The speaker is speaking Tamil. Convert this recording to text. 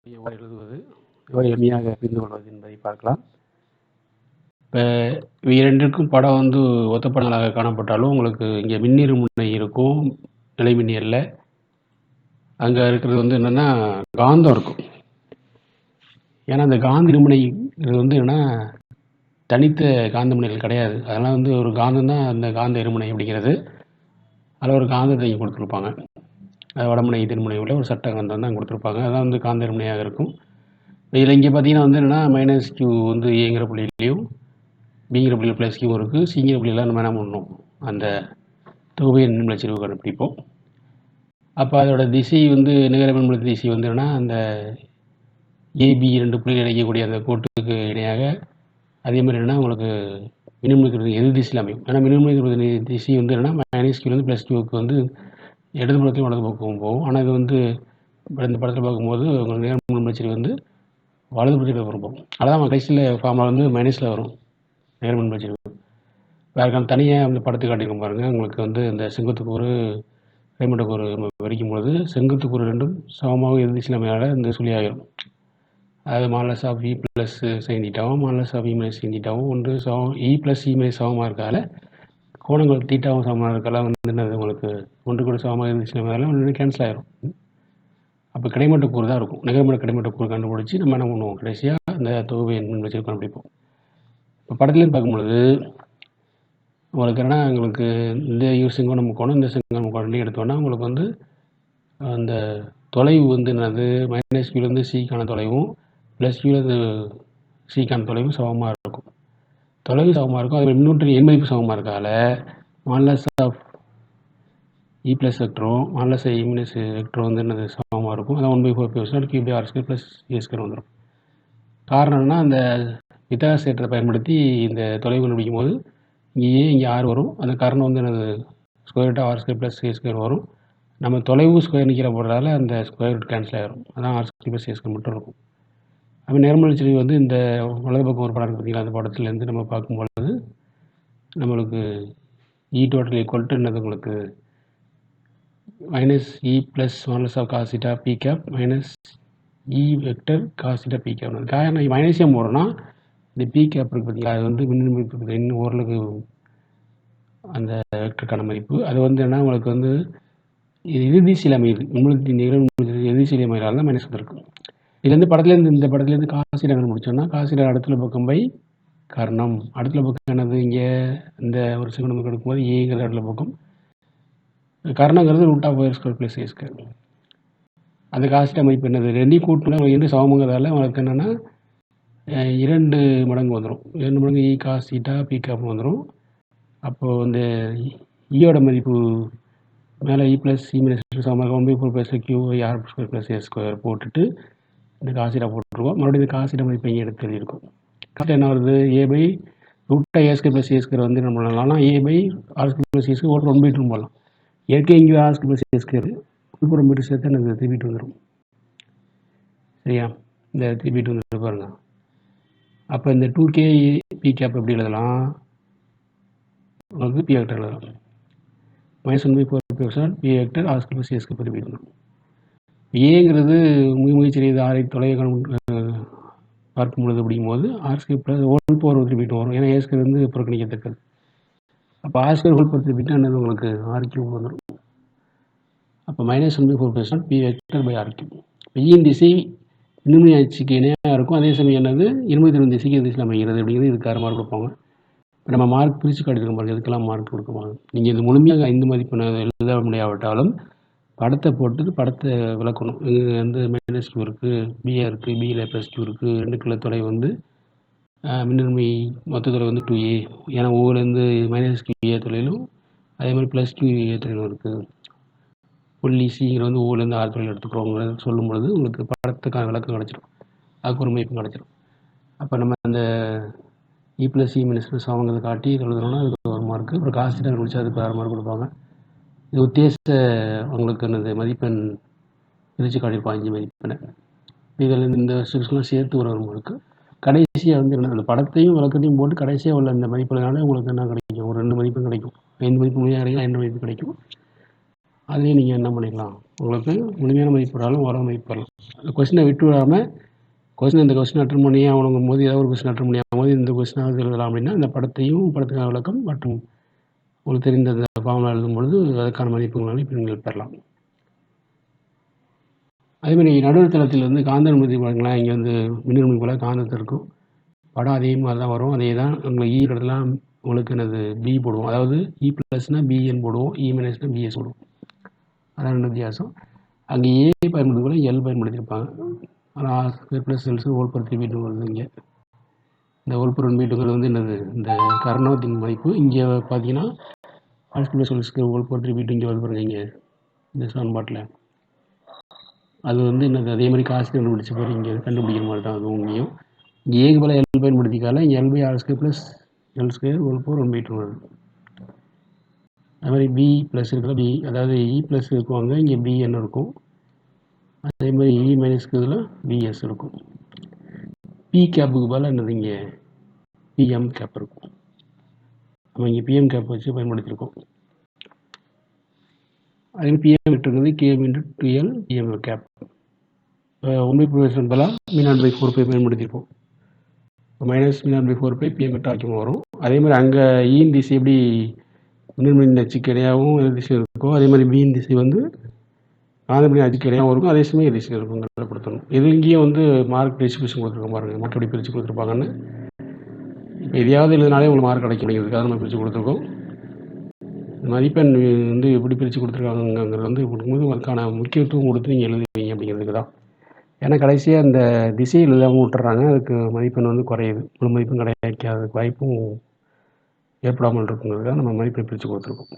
எவ்வாறு எழுதுவது, எவ்வாறு எளிமையாக புரிந்து கொள்வது என்பதை பார்க்கலாம். இப்போ இவை இரண்டிற்கும் படம் ஒத்த படங்களாக காணப்பட்டாலும் உங்களுக்கு இங்கே மின்னிருமுனை இருக்கும் நிலைமின்னியல்ல. அங்கே இருக்கிறது என்னென்னா காந்தம் இருக்கும். ஏன்னா அந்த காந்த இருமுனை என்னென்னா தனித்த காந்த முனைகள் கிடையாது. அதெல்லாம் ஒரு காந்தம் தான் அந்த காந்த இருமுனை அப்படிங்கிறது. அதில் ஒரு காந்தத்தை இங்கே கொடுத்துருப்பாங்க. அது வடமுனை தென்முனை உள்ள ஒரு சட்ட காந்தம் தான் கொடுத்துருப்பாங்க. அதான் காந்த இருமுனையாக இருக்கும். இதில் இங்கே பார்த்தீங்கன்னா என்னென்னா -Q ஏங்கிற புள்ளியிலையும் பிங்கிற புள்ளியில் +Q இருக்குது. சிங்கிற புள்ளியெல்லாம் நம்ம என்ன பண்ணணும், அந்த தொகுதியின் மின்மலச்சரிவு கண்டுபிடிப்போம். அப்போ அதோட திசை நிகர மின்மலத்து திசை என்னென்னா அந்த AB 2 புள்ளிகள் இணைக்கக்கூடிய அந்த கோட்டுக்கு இணையாக அதே மாதிரி என்னென்னா உங்களுக்கு மின்மலத்திற்கு எதிர் திசையில் அமையும். ஏன்னா மின்மலத்திற்கு திசை என்னென்னா -Qலேருந்து +Qக்கு இடது புறத்தையும் வலது பக்கம் போகும். ஆனால் இது இந்த படத்தில் பார்க்கும்போது உங்களுக்கு நிகர மின்மலச்சரிவு வலது புறத்தில் வரும். அதான் கடைசியில் ஃபார்முலா மைனஸில் வரும் நிகர மின்மலச்சரிவு. வேறு தனியாக அந்த படத்தை காட்டியிருக்கோம் பாருங்கள். உங்களுக்கு இந்த செங்குத்துக்கூறு கிடைமட்டக்கூறு வரைக்கும்போது செங்குத்துக்கூறு ரெண்டும் சமமாக எதிர் திசையில் அமையாத இந்த சொல்லி ஆகிரும். அது -E + sin θவும் -E - sin θவும் ஒன்று E + E - சமமாக இருக்கால கோணங்கள் தீட்டாவும் சமமாக இருக்கலாம். என்னது உங்களுக்கு ஒன்று கூட சமமாக எதிர் திசையில் அமையாத ஒன்று கேன்சல் ஆகிரும். அப்போ கிடைமட்டக்கூறு தான் இருக்கும். நிகரமட்ட கிடைமட்டக்கூறு கண்டுபிடிச்சி நம்ம என்ன பண்ணுவோம், கடைசியாக அந்த தொகுதியின் மின்மலச்சரிவு கண்டுபிடிப்போம். இப்போ படத்துலேருந்து பார்க்கும்பொழுது உங்களுக்கு என்னென்னா உங்களுக்கு இந்த செங்கோண முக்கோணம் இந்த செங்கோண முக்கோணம் எடுத்தோன்னா உங்களுக்கு அந்த தொலைவு என்னது -Qலேருந்து Cக்கான தொலைவும் +Qலேருந்து Cக்கான தொலைவும் சமமாக இருக்கும். தொலைவு சமமாக இருக்கும். அது மின்னூற்றின் எண் மதிப்பு சமமாக இருக்கால -E + வெக்டரும் -E - வெக்டரும் என்னது சமமாக இருக்கும். அதான் 1/4 Q/r² + a² வந்துடும். காரணம் என்னன்னா அந்த வித்தியாச தேற்றத்தை பயன்படுத்தி இந்த தொலைவு கண்டுபிடிக்கும் போது இங்கே இங்கே r வரும். அந்த காரணம் என்னது √r² + a² வரும். நம்ம தொலைவு ஸ்கொயர் நிற்கிற போடுறதால அந்த ஸ்கொயர் ரூட் கேன்சல் ஆகிரும். அதான் r² + a² மட்டும் இருக்கும். அப்போ நிகரமின்மலச்சரிவு இந்த வலது பக்கம் ஒரு படம் பார்த்தீங்களா, அந்த படத்துலேருந்து நம்ம பார்க்கும்பொழுது நம்மளுக்கு E total = என்னது உங்களுக்கு -E + |cos θ p| -E vector cos θ p. காரணம் மைனஸியம் போடுறோன்னா இந்த p கேப் இருக்குது பார்த்தீங்களா, அது மின்னிருமுனை ஓரளவுக்கு அந்த வெக்டருக்கான மதிப்பு. அது என்னன்னா உங்களுக்கு எதிர் திசையில் அமையுது. மின்மலத்தின் நிகர எதிர் திசையில் அமைகிறால தான் மைனஸ் வந்துருக்கு. இதுலேருந்து படத்துலேருந்து இந்த படத்துலேருந்து cos θ முடிச்சோன்னா cos θ அடுத்த பக்கம் பை கர்ணம். அடுத்த பக்கம் என்னது இங்கே இந்த ஒரு செகண்ட் பக்கம் எடுக்கும்போது ஏங்கிற அடுத்த பக்கம் கர்ணங்கிறது √r² + a². அந்த cos θ மதிப்பு என்னது ரெண்டையும் கூட்டினா 2 சமங்கிறதால உங்களுக்கு என்னென்னா 2 மடங்கு வந்துடும். 2 மடங்கு E cos θ p கேப் வந்துடும். அப்போது ஈயோட மதிப்பு மேலே E + E - சமமாக 1/4 Q/r² + a² போட்டுட்டு இந்த cos θ போட்டுருவோம். மறுபடியும் இந்த cos θ மதிப்பை இங்கே எடுத்து எழுதியிருக்கோம். cos θ என்ன வருது, a/√r² + a² என்ன பண்ணலாம், a/r² + a² 1/2 போடலாம். ஏற்கனவே இங்கே r² + a² உள்புறம் போய்ட்டு சேர்த்து எனக்கு திருப்பிட்டு வந்துடும். சரியா, இந்த திருப்பிட்டு வந்துட்டு பாருங்கள். அப்போ இந்த 2k p கேப் எப்படி எழுதலாம், உங்களுக்கு p வெக்டர் எழுதலாம். -1/4 p வெக்டர் r² + a² திருப்பிட்டு வந்துடும். ஏங்கிறது மிகச்சிறியது ஆரை தொலைவை பார்க்கும் பொழுது அப்படிங்கும்போது r² திருப்பிட்டு வரும். ஏன்னா a² புறக்கணிக்கத்தக்கது. அப்போ r² திருப்பிட்டு என்னது உங்களுக்கு r³ வந்துடும். அப்போ -1/4 p வெக்டர் / r³. இப்போ ஈயின் திசை மின்னிருமுனை அச்சுக்கு இணையாக இருக்கும். அதே சமயம் என்னது இருமுனை திசைக்கு எதிர் திசையில் அமைகிறது அப்படிங்கிறது இதுக்காக மார்க் கொடுப்பாங்க. இப்போ நம்ம மார்க் பிரித்து காட்டியிருக்கோம் பாருங்கள், இதுக்கெல்லாம் மார்க் கொடுக்குவாங்க. நீங்கள் இது முழுமையாக 5 மதிப்பு எழுத முடியாவிட்டாலும் படத்தை போட்டு படத்தை விளக்கணும். இது -Q இருக்குது, B இருக்குது, Bயில் +Q இருக்குது, 2 கிலோ தொலைவு மின்னிருமை மொத்த தொலைவு 2a. ஏன்னா ஒவ்வொருலேருந்து -QA தொலைவிலும் அதே மாதிரி +QA தொலைவிலும் இருக்குது. புள்ளி சிங்கிறது ஒவ்வொருலேருந்து 6 தொலைவில் எடுத்துக்கிறோங்கிறது சொல்லும் பொழுது உங்களுக்கு படத்துக்கான விளக்கம் கிடச்சிடும். அதுக்கு ஒரு மதிப்பு கிடச்சிடும். அப்போ நம்ம அந்த E + E - சமங்கிறத காட்டி எழுதுறோம்னா அதுக்கு ஒரு மார்க்கு. அப்புறம் cos θ முடிச்சா அதுக்கு 6 மார்க் கொடுப்பாங்க. இது உத்தேச உங்களுக்கு என்னது மதிப்பெண் பிரித்து காட்டியிருப்பாங்க 5 மதிப்பெண்ணை. இதில் இந்த ஸ்டெப்ஸ்லாம் சேர்த்து ஒரு மார்க்கு. கடைசியாக என்ன அந்த படத்தையும் விளக்கத்தையும் போட்டு கடைசியாக உள்ள இந்த மதிப்புனால உங்களுக்கு என்ன கிடைக்கும், ஒரு 2 மதிப்பெண் கிடைக்கும். 5 மதிப்பு முடியாக கிடைக்கும், 2 மதிப்பு கிடைக்கும். அதுலேயும் நீங்கள் என்ன பண்ணிக்கலாம், உங்களுக்கு முழுமையான மதிப்பு பெறாலும் ஓரளவு மதிப்பு பெறலாம். அந்த கொஸ்டினை விட்டு விடாமல் இந்த கொஸ்டின் அட்டன் பண்ணி ஆகணுங்கும் போது ஏதாவது ஒரு கொஸ்டின் அட்டன் பண்ணி ஆகும்போது இந்த கொஸ்டினாவது எழுதலாம் அப்படின்னா இந்த படத்துக்கான விளக்கம் மற்றும் உங்களுக்கு தெரிந்த இந்த ஃபார்முலா எழுதும் பொழுது அதற்கான மதிப்புகளை இப்போ நீங்கள் பெறலாம். அதேமாதிரி நடுவுத்தளத்தில் வந்து காந்த மதிப்பு பாருங்களேன், இங்கே வந்து மின்னிருமை போல் காந்தத்தில் இருக்கும் படம் அதே மாதிரி தான் வரும். அதே தான் உங்களுக்கு இடத்துலாம் உங்களுக்கு என்னது பி போடுவோம், அதாவது இ ப்ளஸ்னா பிஎன் போடுவோம், இ மைனஸ்னா பிஎஸ் போடுவோம். அதான் ரெண்டு வித்தியாசம். அங்கே ஏ பயன்படுத்தி கூட எல் பயன்படுத்தியிருப்பாங்க. ஆனால் ப்ளஸ் எல்ஸ் ஹோல் பவர் 3/2 வருது. இங்கே இந்த ஹோல் பவர் 1/2 வந்து என்னது இந்த கர்ணத்தின் மதிப்பு. இங்கே பார்த்தீங்கன்னா ++ ஹோல் பவர் 3/2 இங்கே வருது பாருங்க. இங்கே இந்த சமன்பாட்டில் அது வந்து என்னது அதே மாதிரி காசு கண்டுபிடிச்ச பிறகு இங்கே கண்டுபிடிக்கிற மாதிரி தான் அதுவும் இங்கேயும். இங்கே ஏக்கு போல் எல் பயன்படுத்திக்கால இங்கே L/R² + L² ஹோல் பவர் 1/2 வருது. அது மாதிரி பி ப்ளஸ் இருக்கிற பி, அதாவது இ ப்ளஸ் இருக்குவாங்க, இங்கே பிஎன் இருக்கும். அதே மாதிரி இ மைனஸ்க்கு இதில் பிஎஸ் இருக்கும். பி கேப்புக்கு பதிலாக என்னது இங்கே பிஎம் கேப் இருக்கும். நம்ம இங்கே பிஎம் கேப் வச்சு பயன்படுத்தியிருக்கோம். அதே மாதிரி பிஎம் இருக்கிறது game into 2L PM gap. 1/4 பதிலாக V0/4π பயன்படுத்தியிருப்போம். -V0/4π பிஎம் ஆக்கியும் வரும். அதே மாதிரி அங்கே ஈன் திசை எப்படி மின்னிருமையின் அச்சுக்கு இடையாகவும் திசை இருக்கும், அதே மாதிரி பியின் திசை வந்து காந்தமின் அச்சுக்கு இடையாகவும் இருக்கும், அதே சமயம் திசை இருக்கும் கட்டுப்படுத்தணும். இது இங்கேயும் வந்து மார்க் டிஸ்ட்ரிபியூஷன் கொடுத்துருக்கோம் பாருங்கள், மற்றபடி பிரித்து கொடுத்துருப்பாங்கன்னு. இப்போ எதையாவது எழுதினாலே உங்களுக்கு மார்க் கிடைக்கும் அப்படிங்கிறதுக்காக நம்ம பிரித்து கொடுத்துருக்கோம். மதிப்பெண் வந்து எப்படி பிரித்து கொடுத்துருக்காங்கிறது வந்து கொடுக்கும்போது அதுக்கான முக்கியத்துவம் கொடுத்து நீங்கள் எழுதுவீங்க அப்படிங்கிறதுக்கு தான். ஏன்னா கடைசியாக அந்த திசையில் எழுதாமல் விட்டுறாங்க, அதுக்கு மதிப்பெண் வந்து குறையுது, முழு மதிப்பும் கிடைக்காததுக்கு வாய்ப்பும் ஏற்படாமல் இருக்குங்கிறதுக்காக நம்ம மதிப்பை பிரித்து கொடுத்துருக்கோம்.